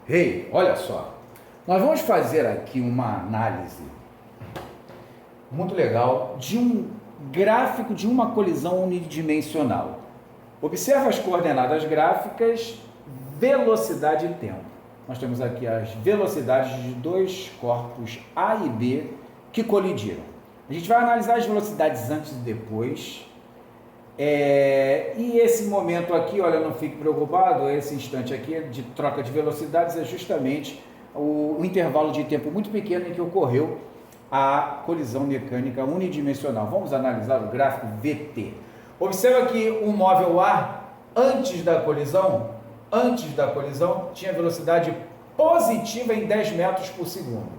Hey, olha só, nós vamos fazer aqui uma análise muito legal de um gráfico de uma colisão unidimensional. Observa as coordenadas gráficas, velocidade e tempo. Nós temos aqui as velocidades de dois corpos A e B que colidiram. A gente vai analisar as velocidades antes e depois. E esse momento aqui, olha, não fique preocupado, esse instante aqui de troca de velocidades é justamente o intervalo de tempo muito pequeno em que ocorreu a colisão mecânica unidimensional. Vamos analisar o gráfico VT. Observa que o móvel A, antes da colisão, tinha velocidade positiva em 10 metros por segundo.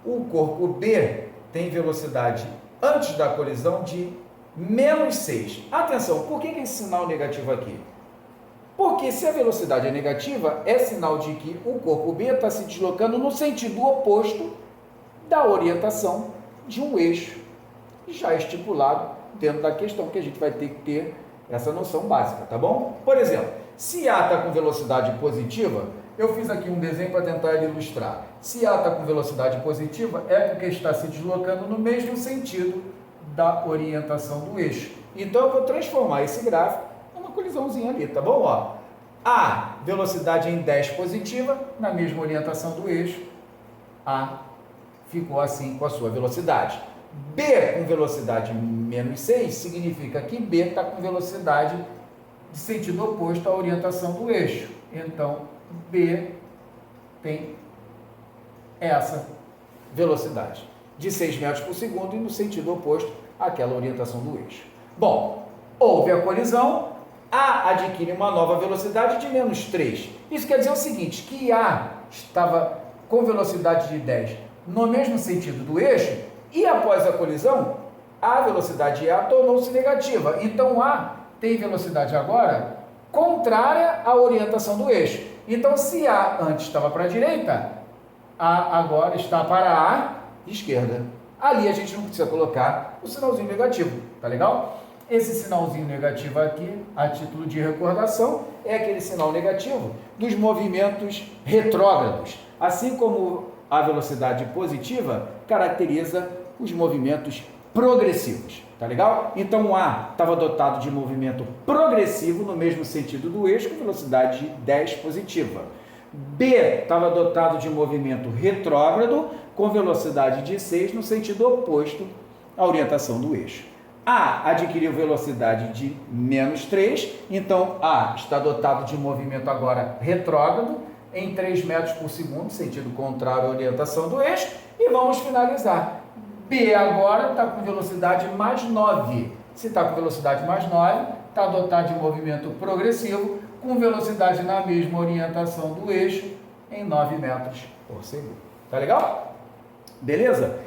O corpo B tem velocidade antes da colisão de menos 6. Atenção, por que esse sinal negativo aqui? Porque se a velocidade é negativa, é sinal de que o corpo B está se deslocando no sentido oposto da orientação de um eixo já estipulado dentro da questão, que a gente vai ter que ter essa noção básica, tá bom? Por exemplo, se A está com velocidade positiva, eu fiz aqui um desenho para tentar ilustrar. Se A está com velocidade positiva, é porque está se deslocando no mesmo sentido da orientação do eixo. Então, eu vou transformar esse gráfico numa colisãozinha ali, tá bom? Ó, A, velocidade em 10 positiva, na mesma orientação do eixo, A ficou assim com a sua velocidade. B com velocidade menos 6, significa que B está com velocidade de sentido oposto à orientação do eixo. Então, B tem essa velocidade de 6 metros por segundo e no sentido oposto àquela orientação do eixo. Bom, houve a colisão, A adquire uma nova velocidade de menos 3. Isso quer dizer o seguinte, que A estava com velocidade de 10 no mesmo sentido do eixo e após a colisão, a velocidade A tornou-se negativa. Então, A tem velocidade agora contrária à orientação do eixo. Então, se A antes estava para a direita, A agora está para a esquerda. Ali a gente não precisa colocar o sinalzinho negativo, tá legal? Esse sinalzinho negativo aqui, a título de recordação, é aquele sinal negativo dos movimentos retrógrados, assim como a velocidade positiva caracteriza os movimentos progressivos, tá legal? Então, A estava dotado de movimento progressivo no mesmo sentido do eixo, com velocidade de 10 positiva. B estava dotado de movimento retrógrado, com velocidade de 6 no sentido oposto à orientação do eixo. A adquiriu velocidade de menos 3, então A está dotado de movimento agora retrógrado, em 3 metros por segundo, sentido contrário à orientação do eixo, e vamos finalizar. B agora está com velocidade mais 9. Se está com velocidade mais 9, está dotado de movimento progressivo, com velocidade na mesma orientação do eixo, em 9 metros por segundo. Tá legal? Beleza?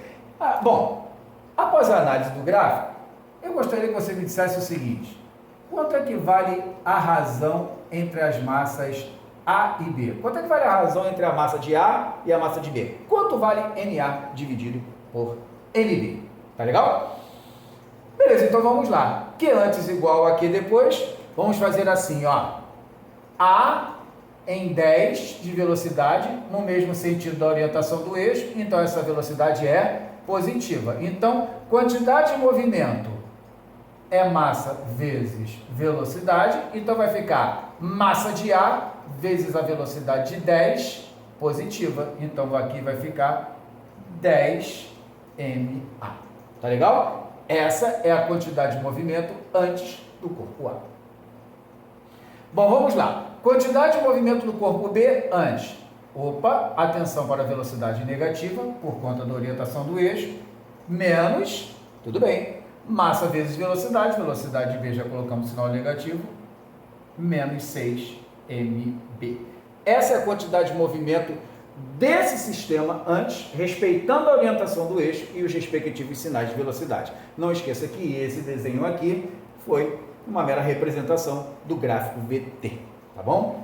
Bom, após a análise do gráfico, eu gostaria que você me dissesse o seguinte: quanto é que vale a razão entre as massas A e B? Quanto é que vale a razão entre a massa de A e a massa de B? Quanto vale NA dividido por NB? Tá legal? Beleza, então vamos lá. Q antes igual a Q depois. Vamos fazer assim, ó. A em 10 de velocidade, no mesmo sentido da orientação do eixo, então essa velocidade é positiva. Então, quantidade de movimento é massa vezes velocidade, então vai ficar massa de A vezes a velocidade de 10 positiva, então aqui vai ficar 10 MA. Tá legal? Essa é a quantidade de movimento antes do corpo A. Bom, vamos lá. Quantidade de movimento do corpo B antes. Opa, atenção para a velocidade negativa, por conta da orientação do eixo, menos, tudo bem, massa vezes velocidade, velocidade de B já colocamos sinal negativo, menos 6 MB. Essa é a quantidade de movimento desse sistema antes, respeitando a orientação do eixo e os respectivos sinais de velocidade. Não esqueça que esse desenho aqui foi uma mera representação do gráfico VT, tá bom?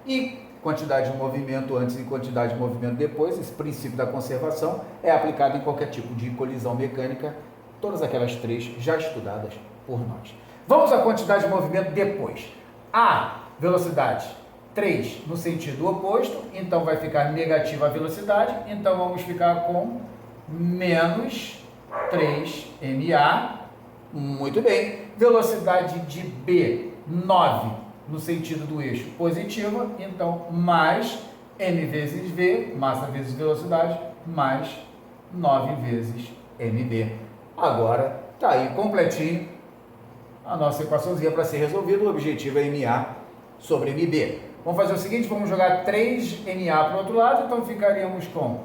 E quantidade de movimento antes e quantidade de movimento depois, esse princípio da conservação é aplicado em qualquer tipo de colisão mecânica, todas aquelas três já estudadas por nós. Vamos à quantidade de movimento depois. A velocidade 3 no sentido oposto, então vai ficar negativa a velocidade, então vamos ficar com menos 3ma. Muito bem. Velocidade de B, 9 no sentido do eixo positiva, então mais m vezes v, massa vezes velocidade, mais 9 vezes mv. Agora está aí completinho a nossa equaçãozinha para ser resolvida. O objetivo é ma sobre mb. Vamos fazer o seguinte, vamos jogar 3ma para o outro lado, então ficaríamos com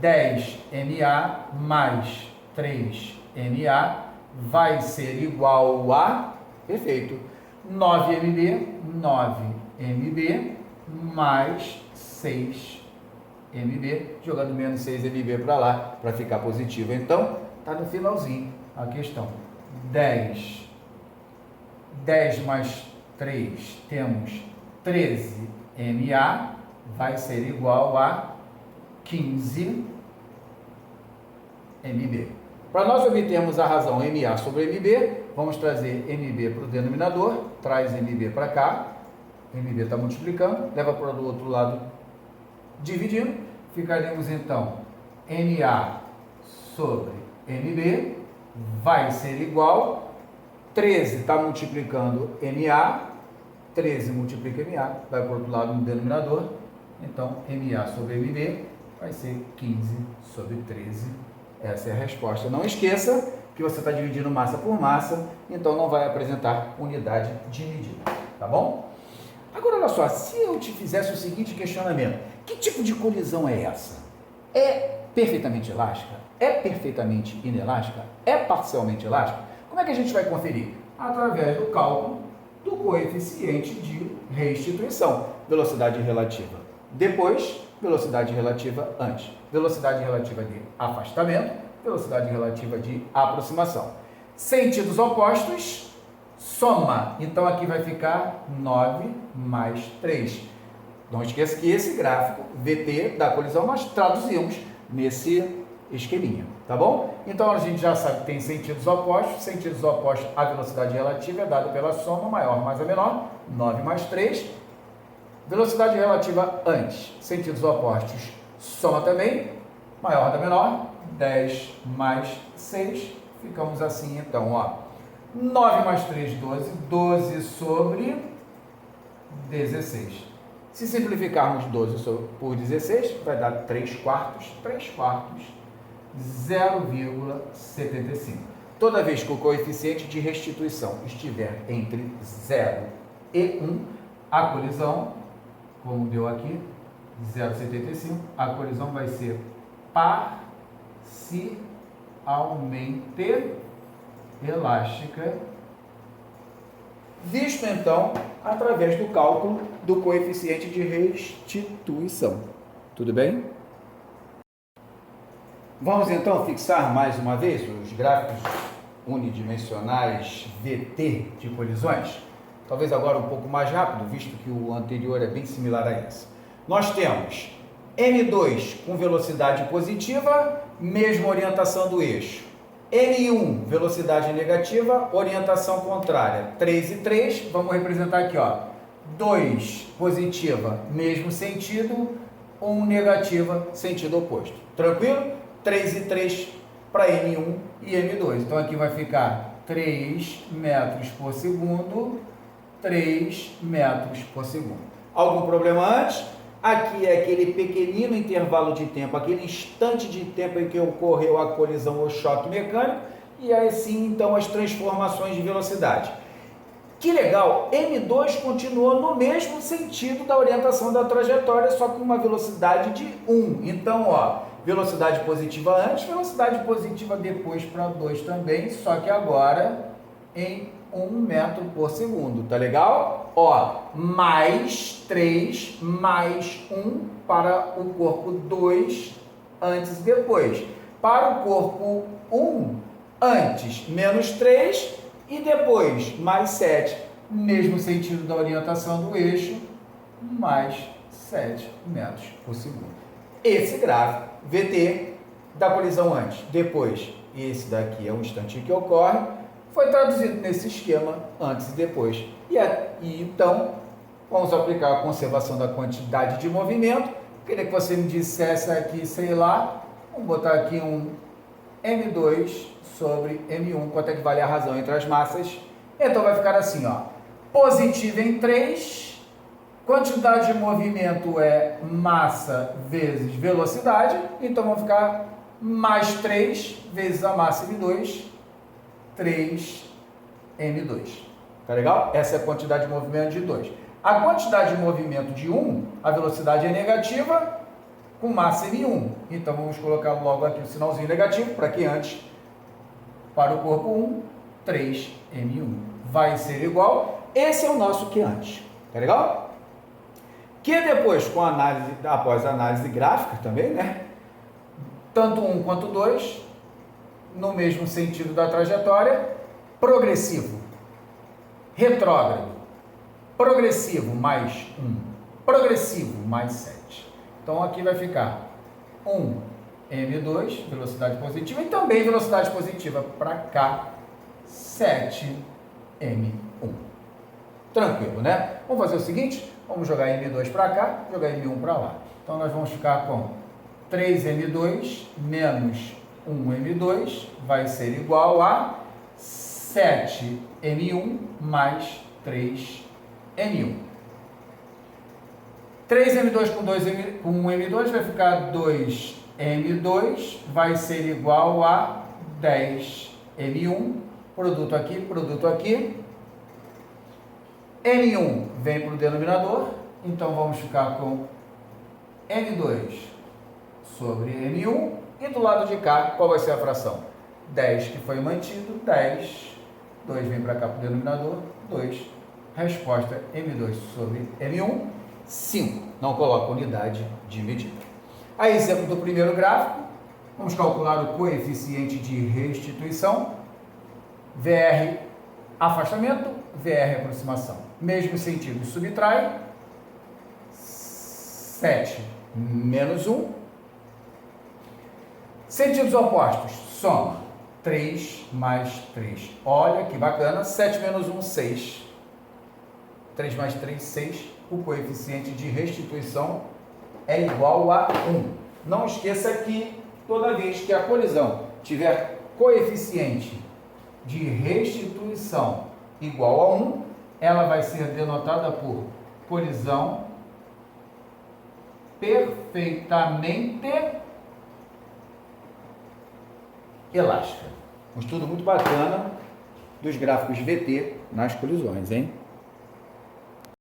10ma mais 3ma vai ser igual a, perfeito, 9mb mais 6mb, jogando menos 6mb para lá, para ficar positivo. Então, está no finalzinho a questão. 10 mais 3, temos 13ma, vai ser igual a 15mb. Para nós obtermos a razão ma sobre mb, vamos trazer mb para o denominador, traz mb para cá, mb está multiplicando, leva para o outro lado dividindo, ficaremos então ma sobre mb vai ser igual, 13 está multiplicando ma, 13 multiplica ma, vai para o outro lado no denominador, então ma sobre mb vai ser 15 sobre 13. Essa é a resposta. Não esqueça que você está dividindo massa por massa, então não vai apresentar unidade de medida, tá bom? Agora, olha só, se eu te fizesse o seguinte questionamento, que tipo de colisão é essa? É perfeitamente elástica? É perfeitamente inelástica? É parcialmente elástica? Como é que a gente vai conferir? Através do cálculo do coeficiente de restituição. Velocidade relativa depois, velocidade relativa antes. Velocidade relativa de afastamento, velocidade relativa de aproximação. Sentidos opostos, soma. Então, aqui vai ficar 9 mais 3. Não esqueça que esse gráfico, VT da colisão, nós traduzimos nesse esqueminha, tá bom? Então, a gente já sabe que tem sentidos opostos. Sentidos opostos, a velocidade relativa é dada pela soma maior mais a menor, 9 mais 3. Velocidade relativa antes, sentidos opostos, soma também, maior da menor, 10 mais 6, ficamos assim então, ó, 9 mais 3, 12, 12 sobre 16. Se simplificarmos 12 por 16, vai dar 3 quartos, 0,75. Toda vez que o coeficiente de restituição estiver entre 0 e 1, a colisão, como deu aqui, 0,75, a colisão vai ser parcialmente elástica, visto então através do cálculo do coeficiente de restituição. Tudo bem? Vamos então fixar mais uma vez os gráficos unidimensionais VT de colisões. Talvez agora um pouco mais rápido, visto que o anterior é bem similar a esse. Nós temos M2 com velocidade positiva, mesma orientação do eixo. N1, velocidade negativa, orientação contrária. 3 e 3, vamos representar aqui, ó. 2 positiva, mesmo sentido, 1 negativa, sentido oposto. Tranquilo? 3 e 3 para N1 e M2. Então aqui vai ficar 3 metros por segundo, 3 metros por segundo. Algum problema antes? Aqui é aquele pequenino intervalo de tempo, aquele instante de tempo em que ocorreu a colisão ou choque mecânico, e assim então as transformações de velocidade. Que legal, M2 continuou no mesmo sentido da orientação da trajetória, só com uma velocidade de 1. Então, ó, velocidade positiva antes, velocidade positiva depois para 2 também, só que agora em 1 metro por segundo, tá legal? Ó, mais 3, mais 1 para o corpo 2, antes e depois. Para o corpo 1, antes, menos 3 e depois, mais 7. Mesmo sentido da orientação do eixo, mais 7 metros por segundo. Esse gráfico, VT, da colisão antes, depois, esse daqui é um instante que ocorre, foi traduzido nesse esquema antes e depois. E então, Vamos aplicar a conservação da quantidade de movimento. Queria que você me dissesse aqui, sei lá, vamos botar aqui um M2 sobre M1, quanto é que vale a razão entre as massas. Então vai ficar assim, ó, positivo em 3, quantidade de movimento é massa vezes velocidade, então vão ficar mais 3 vezes a massa M2, 3M2. Tá legal? Essa é a quantidade de movimento de 2. A quantidade de movimento de 1, a velocidade é negativa, com massa M1. Então vamos colocar logo aqui o sinalzinho negativo, para que antes, para o corpo 1, 3M1. Vai ser igual, esse é o nosso que antes. Tá legal? Que depois, com a análise, após a análise gráfica também, né? Tanto 1 quanto 2, no mesmo sentido da trajetória, progressivo, retrógrado, progressivo mais 1, progressivo mais 7. Então aqui vai ficar 1M2, velocidade positiva, e também velocidade positiva para cá, 7M1. Tranquilo, né? Vamos fazer o seguinte, vamos jogar M2 para cá, jogar M1 para lá. Então nós vamos ficar com 3M2 menos 1M2 vai ser igual a 7M1 mais 3M1. 3M2 com 1M2 vai ficar 2M2, vai ser igual a 10M1, produto aqui. M1 vem para o denominador, então vamos ficar com M2 sobre M1, e do lado de cá, qual vai ser a fração? 10 que foi mantido, 10, 2 vem para cá para o denominador, 2, resposta M2 sobre M1, 5, não coloca unidade de medida. A exemplo do primeiro gráfico, vamos calcular o coeficiente de restituição, VR afastamento, VR aproximação. Mesmo sentido, subtrai, 7 menos 1, sentidos opostos, soma, 3 mais 3, olha que bacana, 7 menos 1, 6, 3 mais 3, 6, o coeficiente de restituição é igual a 1. Não esqueça que toda vez que a colisão tiver coeficiente de restituição igual a 1, ela vai ser denotada por colisão perfeitamente elástica. Um estudo muito bacana dos gráficos VT nas colisões, hein?